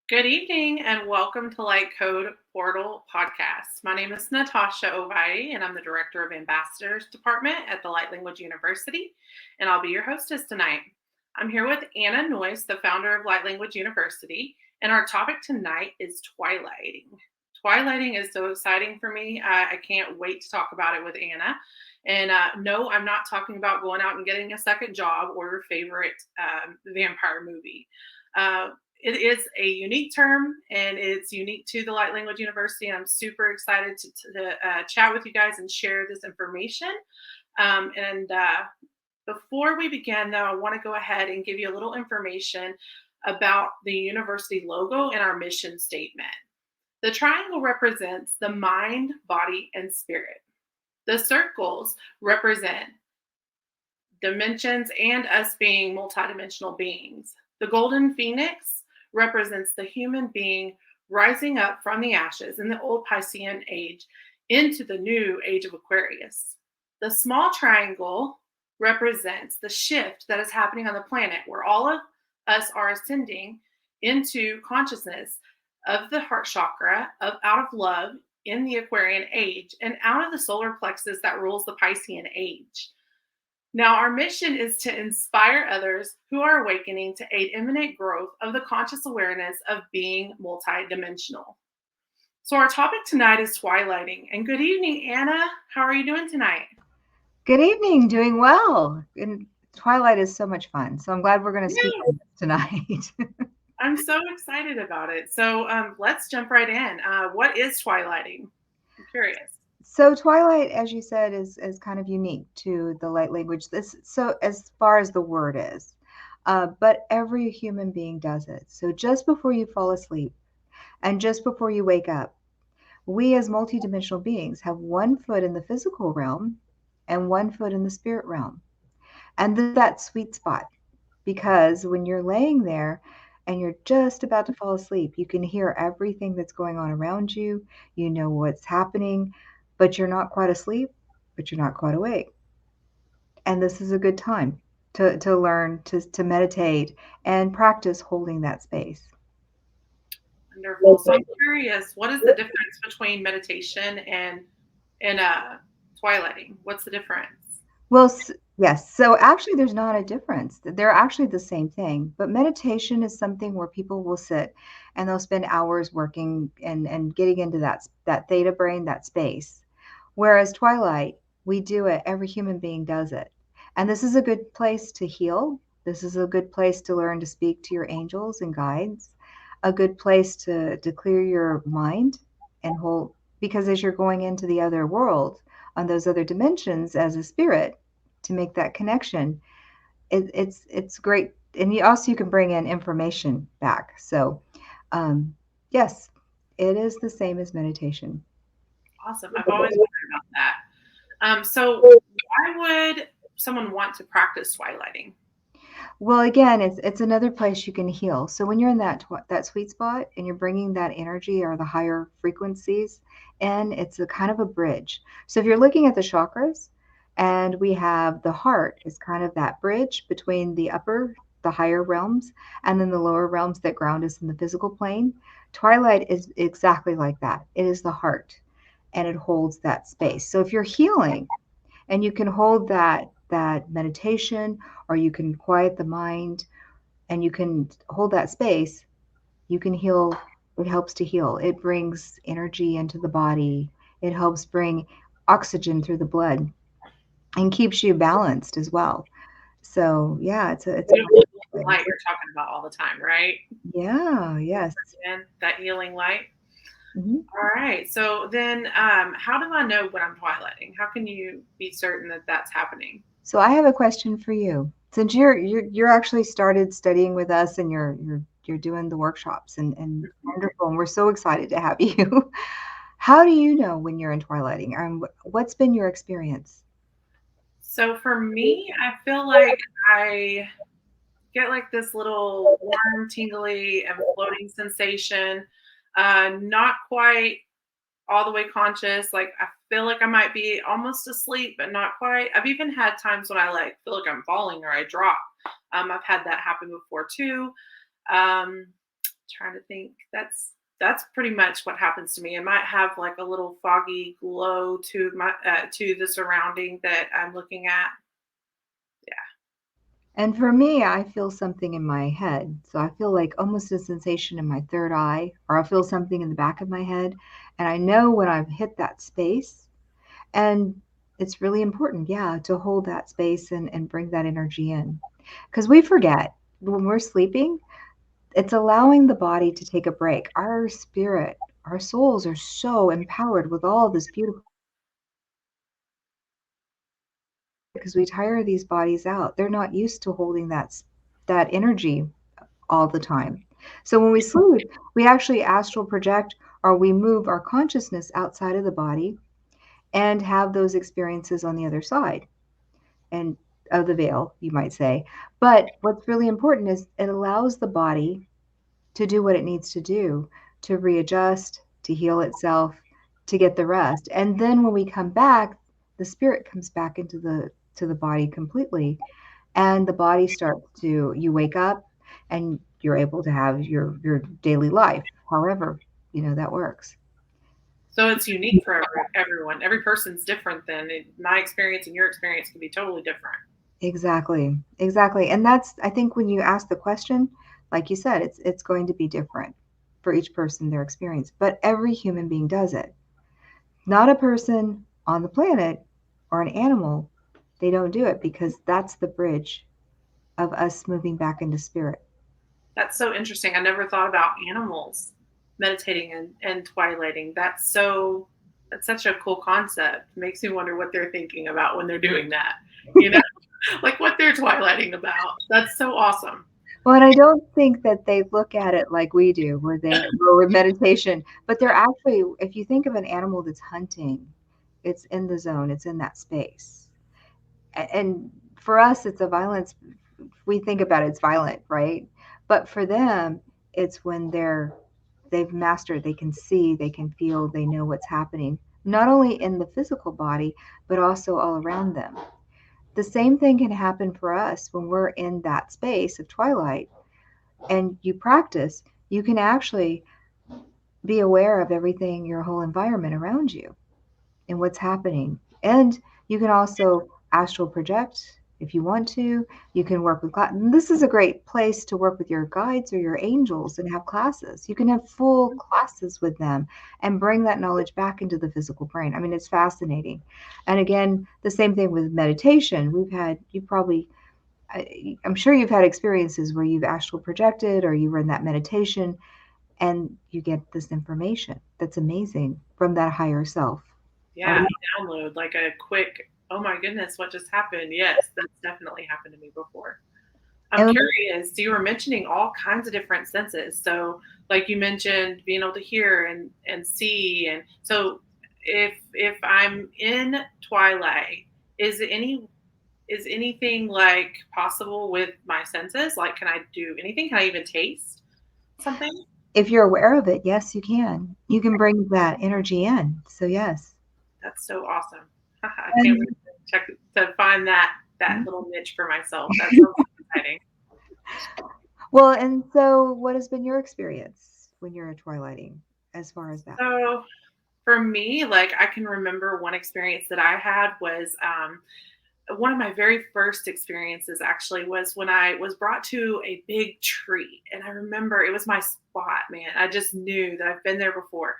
Good evening and welcome to Light Code Portal Podcast. My name is Natasha Ovai and I'm the Director of Ambassadors Department at the Light Language University, and I'll be your hostess tonight. I'm here with Anna Noyce, the founder of Light Language University, and our topic tonight is twilighting. Twilighting is so exciting for me. I can't wait to talk about it with Anna. And no, I'm not talking about going out and getting a second job or your favorite vampire movie. Uh, it is a unique term and it's unique to the Light Language University. And I'm super excited to chat with you guys and share this information. And before we begin, though, I want to go ahead and give you a little information about the university logo and our mission statement. The triangle represents the mind, body, and spirit. The circles represent dimensions and us being multidimensional beings. The golden phoenix represents the human being rising up from the ashes in the old Piscean age into the new age of Aquarius. The small triangle represents the shift that is happening on the planet where all of us are ascending into consciousness of the heart chakra, of out of love in the Aquarian age and out of the solar plexus that rules the Piscean age. Now, our mission is to inspire others who are awakening to aid imminent growth of the conscious awareness of being multidimensional. So, our topic tonight is twilighting. And good evening, Anna. How are you doing tonight? Good evening, doing well. And Twilight is so much fun. So I'm glad we're going to speak Yes, on this tonight. I'm so excited about it. So, let's jump right in. What is twilighting? I'm curious. So Twilight, as you said, is kind of unique to the light language. This so as far as the word is, but every human being does it. So just before you fall asleep and just before you wake up, we as multidimensional beings have one foot in the physical realm and one foot in the spirit realm, and that sweet spot. Because when you're laying there and you're just about to fall asleep, you can hear everything that's going on around you. You know what's happening, but you're not quite asleep, but you're not quite awake. And this is a good time to learn to meditate and practice holding that space. Wonderful. So, I'm curious, what is the difference between meditation and twilighting? What's the difference? Well, yes. So actually, there's not a difference. They're actually the same thing. But meditation is something where people will sit and they'll spend hours working and getting into that theta brain, that space. Whereas Twilight, we do it. Every human being does it. And this is a good place to heal. This is a good place to learn to speak to your angels and guides. A good place to clear your mind and hold, because as you're going into the other world, on those other dimensions as a spirit to make that connection, it's great. And you can bring in information back. So um, yes, it is the same as meditation. Awesome. I've always wondered about that. So why would someone want to practice twilighting? Well, again, it's another place you can heal. So when you're in that sweet spot and you're bringing that energy or the higher frequencies in, it's a kind of a bridge. So if you're looking at the chakras, and we have the heart is kind of that bridge between the higher realms, and then the lower realms that ground us in the physical plane. Twilight is exactly like that. It is the heart, and it holds that space. So if you're healing and you can hold that meditation, or you can quiet the mind and you can hold that space, you can heal. It helps to heal. It brings energy into the body. It helps bring oxygen through the blood and keeps you balanced as well. So yeah, it's a Beautiful great light place. you're talking about all the time, right? Yeah, yes. And that healing light. Mhm. All right. So then, how do I know when I'm twilighting? How can you be certain that that's happening? So I have a question for you. Since you're actually started studying with us and you're doing the workshops and wonderful, and we're so excited to have you. How do you know when you're in twilighting? What's been your experience? So for me, I feel like I get like this little warm, tingly, and floating sensation. Not quite all the way conscious. Like I feel like I might be almost asleep, but not quite. I've even had times when I like feel like I'm falling or I drop. I've had that happen before too. Um, Trying to think. That's pretty much what happens to me. I might have like a little foggy glow to the surrounding that I'm looking at. Yeah. And for me, I feel something in my head. So I feel like almost a sensation in my third eye, or I feel something in the back of my head. And I know when I've hit that space. And it's really important, yeah, to hold that space and bring that energy in. Because we forget when we're sleeping, it's allowing the body to take a break. Our spirit, our souls are so empowered with all this beautiful because we tire these bodies out. They're not used to holding that energy all the time. So when we sleep, we actually astral project or we move our consciousness outside of the body and have those experiences on the other side and of the veil, you might say. But what's really important is it allows the body to do what it needs to do to readjust, to heal itself, to get the rest. And then when we come back, the spirit comes back into the body completely and the body starts to you wake up and you're able to have your daily life. However, that works. So it's unique for everyone. Every person's different. Then my experience and your experience can be totally different. Exactly. Exactly. And that's I think when you ask the question, like you said, it's going to be different for each person their experience, but every human being does it. Not a person on the planet or an animal, they don't do it because that's the bridge of us moving back into spirit. That's so interesting. I never thought about animals meditating and twilighting. That's such a cool concept. Makes me wonder what they're thinking about when they're doing that. You know, like what they're twilighting about. That's so awesome. Well, and I don't think that they look at it like we do, where with meditation, but they're actually, if you think of an animal that's hunting, it's in the zone, it's in that space. And for us, it's a violence. We think about it, it's violent, right? But for them, it's when they've mastered, they can see, they can feel, they know what's happening, not only in the physical body, but also all around them. The same thing can happen for us when we're in that space of twilight and you practice, you can actually be aware of everything, your whole environment around you and what's happening. And you can also astral project if you want to. You can work with this is a great place to work with your guides or your angels and have classes. You can have full classes with them and bring that knowledge back into the physical brain. I mean, it's fascinating. And again, the same thing with meditation. You probably I'm sure you've had experiences where you've astral projected or you were in that meditation and you get this information that's amazing from that higher self. Yeah, download like a quick, oh my goodness, what just happened? Yes, that's definitely happened to me before. I'm And curious, so you were mentioning all kinds of different senses. So like you mentioned being able to hear and see, and so if I'm in twilight, is anything like possible with my senses? Like can I do anything? Can I even taste something? if you're aware of it, yes, you can. You can bring that energy in. So yes. That's so awesome. I can't wait And to check to find that little niche for myself. That's so exciting. well, and so what has been your experience when you're twilighting as far as that? So for me, like I can remember one experience that I had was one of my very first experiences actually was when I was brought to a big tree. And I remember it was my spot, man. I just knew that I've been there before.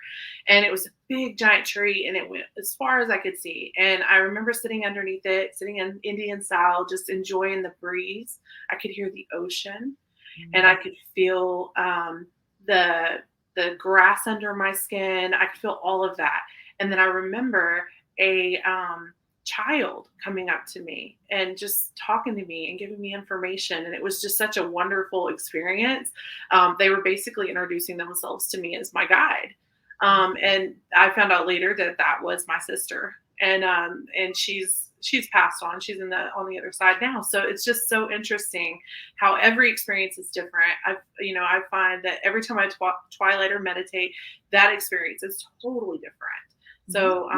And it was a big giant tree and it went as far as I could see. And I remember sitting underneath it, sitting in Indian style, just enjoying the breeze. I could hear the ocean and I could feel the grass under my skin. I could feel all of that. And then I remember a child coming up to me and just talking to me and giving me information. And it was just such a wonderful experience. They were basically introducing themselves to me as my guide. And I found out later that that was my sister. And she's passed on. She's on the other side now. So it's just so interesting how every experience is different. I find that every time I twilight or meditate, that experience is totally different. So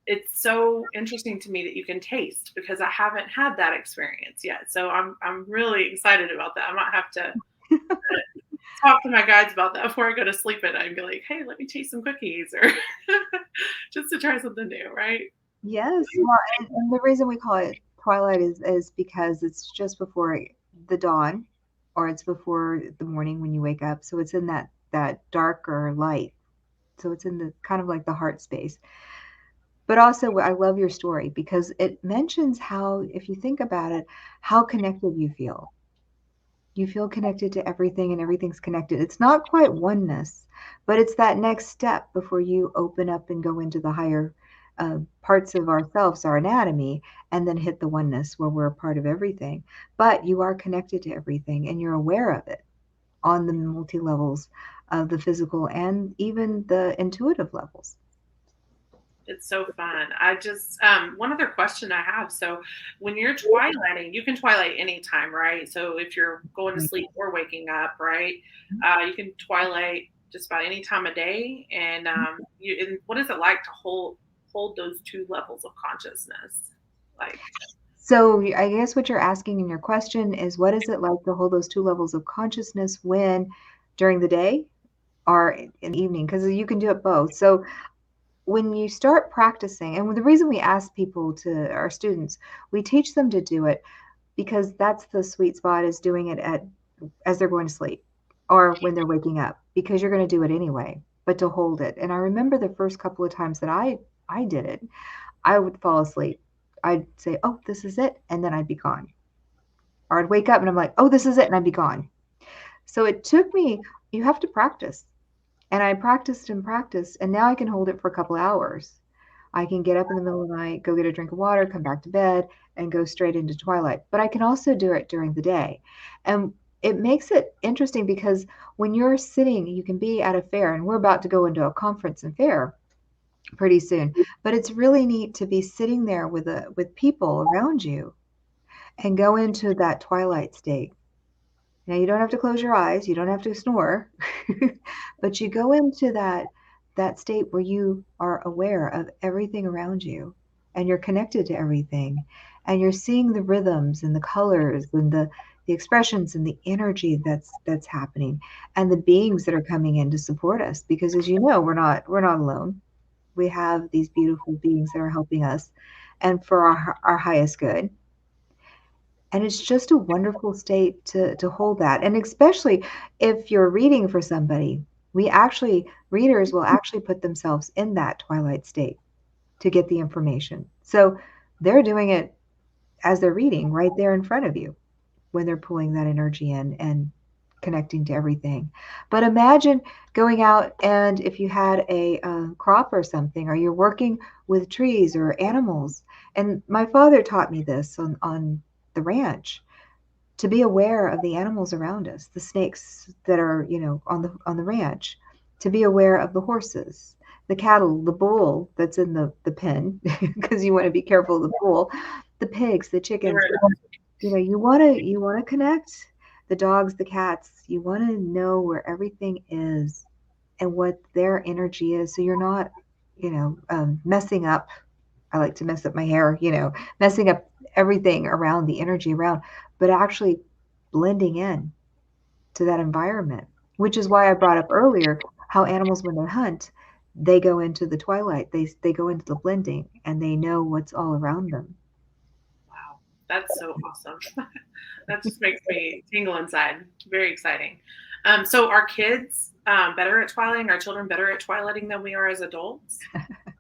it's so interesting to me that you can taste because I haven't had that experience yet. So I'm really excited about that. I might have to talk to my guides about that before I go to sleep at night and be like, "Hey, let me taste some cookies," or just to try something new, right? Yes, well, and the reason we call it twilight is because it's just before the dawn, or it's before the morning when you wake up. So it's in that darker light. So it's in the kind of like the heart space. But also, I love your story because it mentions how, if you think about it, how connected you feel. You feel connected to everything and everything's connected. It's not quite oneness, but it's that next step before you open up and go into the higher parts of ourselves, our anatomy, and then hit the oneness where we're a part of everything. But you are connected to everything and you're aware of it on the multi levels of the physical and even the intuitive levels. It's so fun. I just one other question I have. So when you're twilighting, you can twilight anytime, right? So if you're going to sleep or waking up, right? You can twilight just about any time of day. And what is it like to hold those two levels of consciousness? Like, So I guess what you're asking in your question is what is it like to hold those two levels of consciousness when during the day or in the evening? Because you can do it both. So when you start practicing, and the reason we ask people to our students, we teach them to do it because that's the sweet spot is doing it at as they're going to sleep or when they're waking up because you're going to do it anyway, but to hold it. And I remember the first couple of times that I did it, I would fall asleep. I'd say, "Oh, this is it," and then I'd be gone. Or I'd wake up and I'm like, "Oh, this is it," and I'd be gone. So it took me, you have to practice. And I practiced and practiced, and now I can hold it for a couple of hours. I can get up in the middle of the night, go get a drink of water, come back to bed, and go straight into twilight. But I can also do it during the day. And it makes it interesting because when you're sitting, you can be at a fair, and we're about to go into a conference and fair pretty soon. But it's really neat to be sitting there with people around you and go into that twilight state. Now you don't have to close your eyes, you don't have to snore, but you go into that state where you are aware of everything around you and you're connected to everything and you're seeing the rhythms and the colors and the expressions and the energy that's happening and the beings that are coming in to support us because as you know we're not alone. We have these beautiful beings that are helping us and for our highest good, and it's just a wonderful state to hold that. And especially if you're reading for somebody, readers will actually put themselves in that twilight state to get the information. So they're doing it as they're reading right there in front of you when they're pulling that energy in and connecting to everything. But imagine going out and if you had a crop or something, or you're working with trees or animals. And my father taught me this on the ranch to be aware of the animals around us, the snakes that are, on the ranch, to be aware of the horses, the cattle, the bull that's in the pen, because you want to be careful of the bull, the pigs, the chickens. You want to connect the dogs, the cats. You want to know where everything is and what their energy is, so you're not, messing up. I like to mess up my hair, messing up everything around the energy around, but actually blending in to that environment, which is why I brought up earlier how animals, when they hunt, they go into the twilight, they go into the blending and they know what's all around them. wow, that's so awesome. That just makes me tingle inside. Very exciting. So are kids better at twilighting? Are children better at twilighting than we are as adults?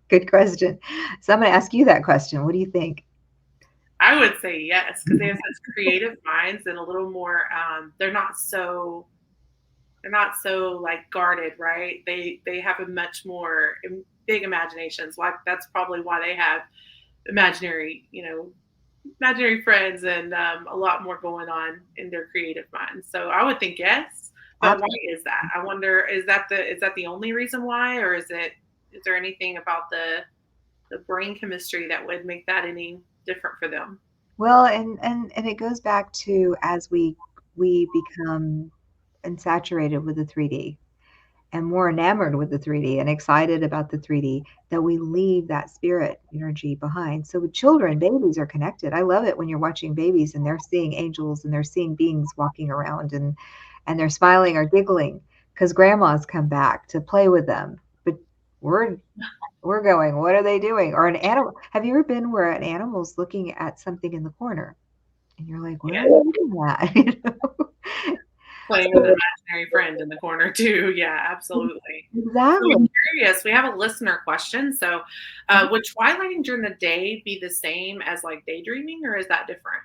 Good question. So I'm going to ask you that question. What do you think? I would say yes, because they have such creative minds and a little more. They're not so like guarded, right? They have a much more big imaginations. Like that's probably why they have imaginary, imaginary friends and a lot more going on in their creative minds. So I would think yes, but why Absolutely. is that? I wonder is that the only reason why, or is there anything about the brain chemistry that would make that any different for them? Well, and it goes back to as we become insaturated with the 3D and more enamored with the 3D and excited about the 3D that we leave that spirit energy behind. So with children, babies are connected. I love it when you're watching babies and they're seeing angels and they're seeing beings walking around and they're smiling or giggling because grandma's come back to play with them. But we're we're going, what are they doing? Or an animal. Have you ever been where an animal's looking at something in the corner and you're like, what Yeah. are they looking at? You know? Playing with an imaginary friend in the corner too. Yeah, absolutely. So I'm Exactly. curious. We have a listener question. So, would twilighting during the day be the same as like daydreaming, or is that different?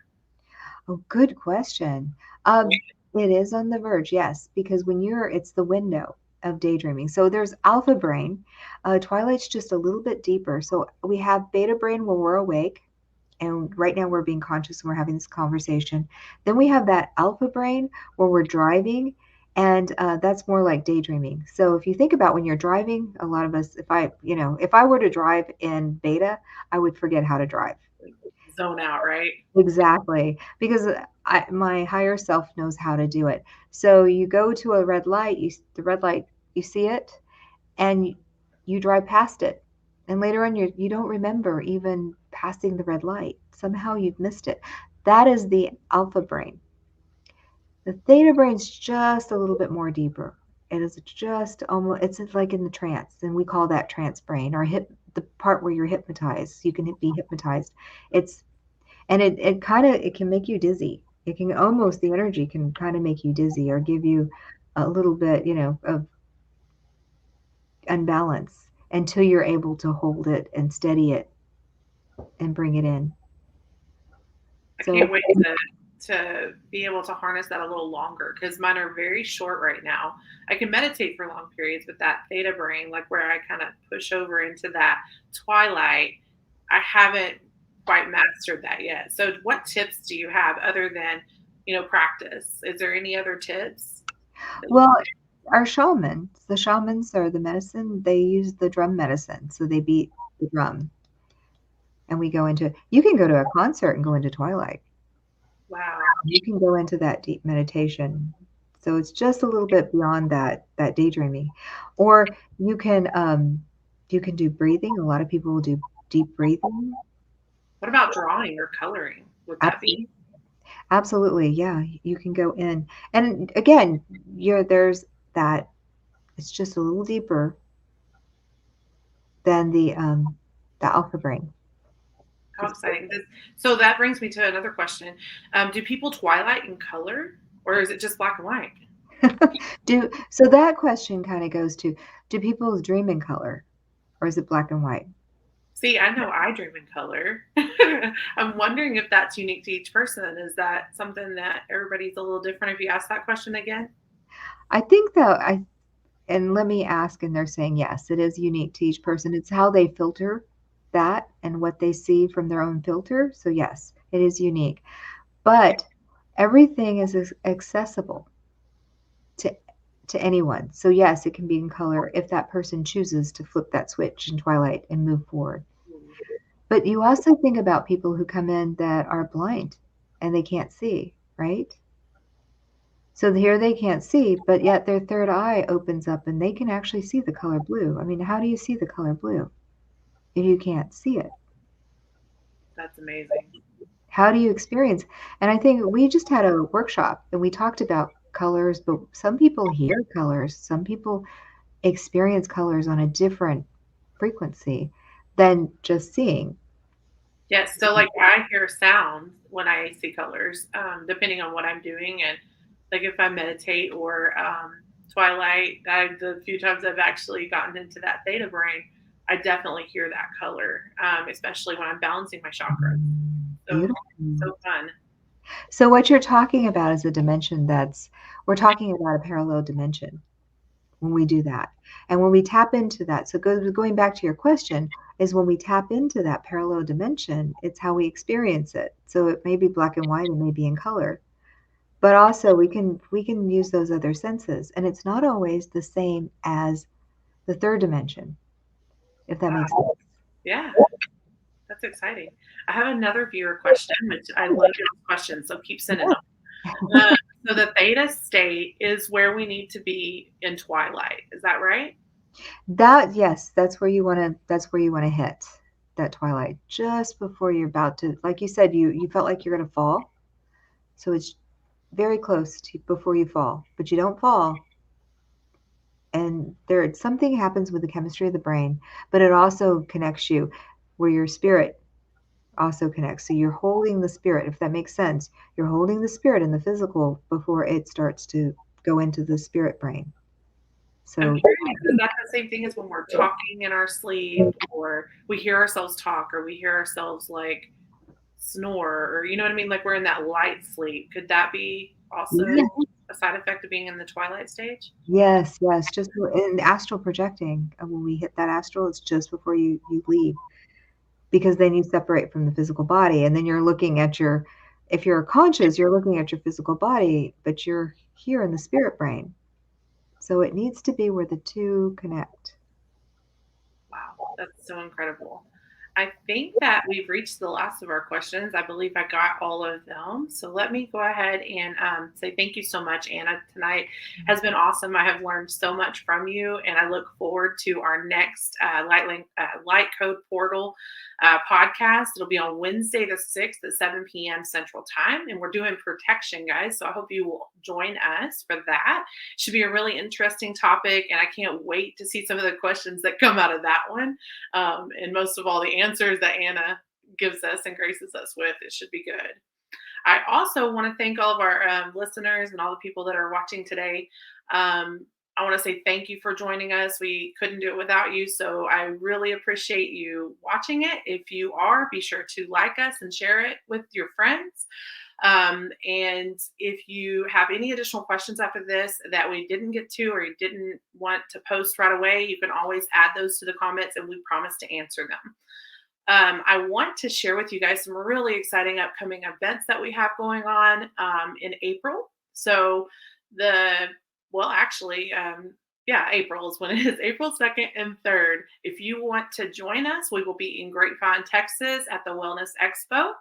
Oh, good question. It is on the verge, yes, because it's the window of daydreaming. So there's alpha brain. Twilight's just a little bit deeper. So we have beta brain when we're awake, and right now we're being conscious and we're having this conversation. Then we have that alpha brain where we're driving, and that's more like daydreaming. So if you think about when you're driving, a lot of us, if I were to drive in beta, I would forget how to drive. Zone out, right? Exactly, because my higher self knows how to do it. So you go to a red light, the red light, you see it, and you drive past it. And later on, you don't remember even passing the red light. Somehow you've missed it. That is the alpha brain. The theta brain's just a little bit more deeper. It is just almost, it's like in the trance, and we call that trance brain, or the part where you're hypnotized. You can be hypnotized. It's and it kind of it can make you dizzy. It can almost the energy can kind of make you dizzy or give you a little bit, of unbalance until you're able to hold it and steady it and bring it in. I So can't wait to be able to harness that a little longer because mine are very short right now. I can meditate for long periods, but that theta brain, like where I kind of push over into that twilight, I haven't quite mastered that yet. So, what tips do you have other than practice? Is there any other tips? well, our the shamans are the medicine. They use the drum medicine, so they beat the drum, and we go into. You can go to a concert and go into twilight. Wow. You can go into that deep meditation. So it's just a little bit beyond that daydreaming. Or you can do breathing. A lot of people will do deep breathing. What about drawing or coloring? Would that Absolutely. be? Absolutely. Yeah, you can go in. And again, there's that it's just a little deeper than the alpha brain. How exciting. So that brings me to another question. Do people twilight in color or is it just black and white? So that question kind of goes to, do people dream in color or is it black and white? See, I know I dream in color. I'm wondering if that's unique to each person. Is that something that everybody's a little different if you ask that question again? I think that I and let me ask, and they're saying yes, it is unique to each person. It's how they filter that and what they see from their own filter. So yes, it is unique. But everything is accessible to anyone. So yes, it can be in color if that person chooses to flip that switch in Twilight and move forward. But you also think about people who come in that are blind and they can't see, right? So here they can't see, but yet their third eye opens up and they can actually see the color blue. I mean, how do you see the color blue if you can't see it? That's amazing. How do you experience? And I think we just had a workshop and we talked about colors, but some people hear colors, some people experience colors on a different frequency than just seeing. Yes, so like I hear sound when I see colors, depending on what I'm doing, and like if I meditate or twilight, the few times I've actually gotten into that theta brain, I definitely hear that color, especially when I'm balancing my chakras. So Beautiful. so fun. So what you're talking about is a dimension we're talking about a parallel dimension when we do that. And when we tap into that, so going back to your question, is when we tap into that parallel dimension, it's how we experience it. So it may be black and white, it may be in color, but also we can use those other senses, and it's not always the same as the third dimension, if that makes sense. Yeah, that's exciting. I have another viewer question, which I love your questions, so keep sending them. Uh, so the theta state is where we need to be in twilight. Is that right? That yes, that's where you want to hit that twilight just before you're about to, like you said, you felt like you're going to fall. So it's very close to before you fall, but you don't fall. And there something happens with the chemistry of the brain, but it also connects you where your spirit also connects. So you're holding the spirit, if that makes sense. You're holding the spirit in the physical before it starts to go into the spirit brain. I'm So curious, is that the same thing as when we're talking in our sleep, or we hear ourselves talk, or we hear ourselves like snore, or you know what I mean? Like we're in that light sleep. Could that be also yeah. a side effect of being in the twilight stage? Yes, yes. Just in astral projecting, when we hit that astral, it's just before you leave, because then you separate from the physical body, and then you're looking at your, if you're conscious, you're looking at your physical body, but you're here in the spirit brain. So it needs to be where the two connect. Wow, that's so incredible. I think that we've reached the last of our questions. I believe I got all of them. So let me go ahead and say thank you so much, Anna. Tonight has been awesome. I have learned so much from you, and I look forward to our next Light Code Portal podcast. It'll be on Wednesday the 6th at 7 p.m. Central Time, and we're doing protection, guys. So I hope you will join us for that. Should be a really interesting topic, and I can't wait to see some of the questions that come out of that one. And most of all, the answers that Anna gives us and graces us with. It should be good. I also want to thank all of our listeners and all the people that are watching today. I want to say thank you for joining us. We couldn't do it without you. So I really appreciate you watching it. If you are, be sure to like us and share it with your friends. And if you have any additional questions after this that we didn't get to, or you didn't want to post right away, you can always add those to the comments and we promise to answer them. I want to share with you guys some really exciting upcoming events that we have going on in April. So April is when it is, April 2nd and 3rd. If you want to join us, we will be in Grapevine, Texas at the Wellness Expo.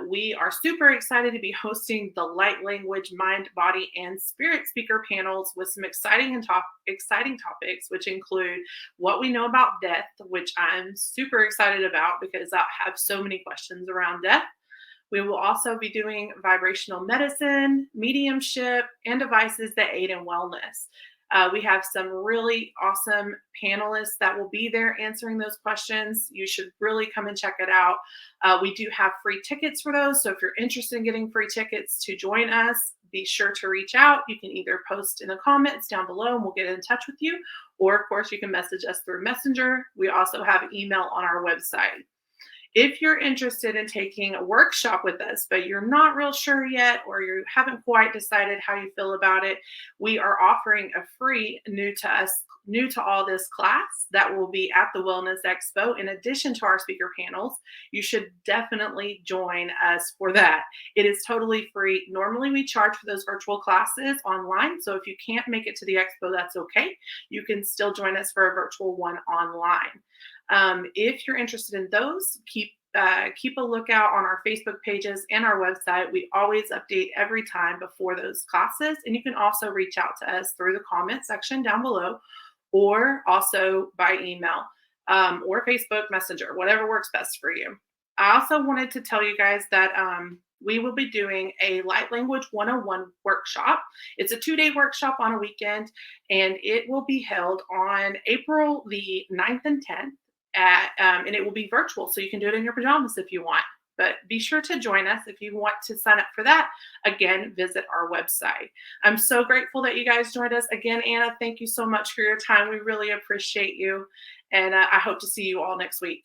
We are super excited to be hosting the Light Language, Mind, Body, and Spirit speaker panels with some exciting topics, which include what we know about death, which I'm super excited about because I have so many questions around death. We will also be doing vibrational medicine, mediumship, and devices that aid in wellness. We have some really awesome panelists that will be there answering those questions. You should really come and check it out. We do have free tickets for those. So if you're interested in getting free tickets to join us, be sure to reach out. You can either post in the comments down below and we'll get in touch with you. Or, of course, you can message us through Messenger. We also have email on our website. If you're interested in taking a workshop with us, but you're not real sure yet, or you haven't quite decided how you feel about it, we are offering a free new to all this class that will be at the Wellness Expo. In addition to our speaker panels, you should definitely join us for that. It is totally free. Normally we charge for those virtual classes online. So if you can't make it to the expo, that's okay. You can still join us for a virtual one online. If you're interested in those, keep a lookout on our Facebook pages and our website. We always update every time before those classes. And you can also reach out to us through the comment section down below, or also by email, or Facebook Messenger, whatever works best for you. I also wanted to tell you guys that we will be doing a Light Language 101 workshop. It's a 2-day workshop on a weekend, and it will be held on April the 9th and 10th. And it will be virtual, so you can do it in your pajamas if you want. But be sure to join us if you want to sign up for that. Again, visit our website. I'm so grateful that you guys joined us. Again, Anna, thank you so much for your time. We really appreciate you. And I hope to see you all next week.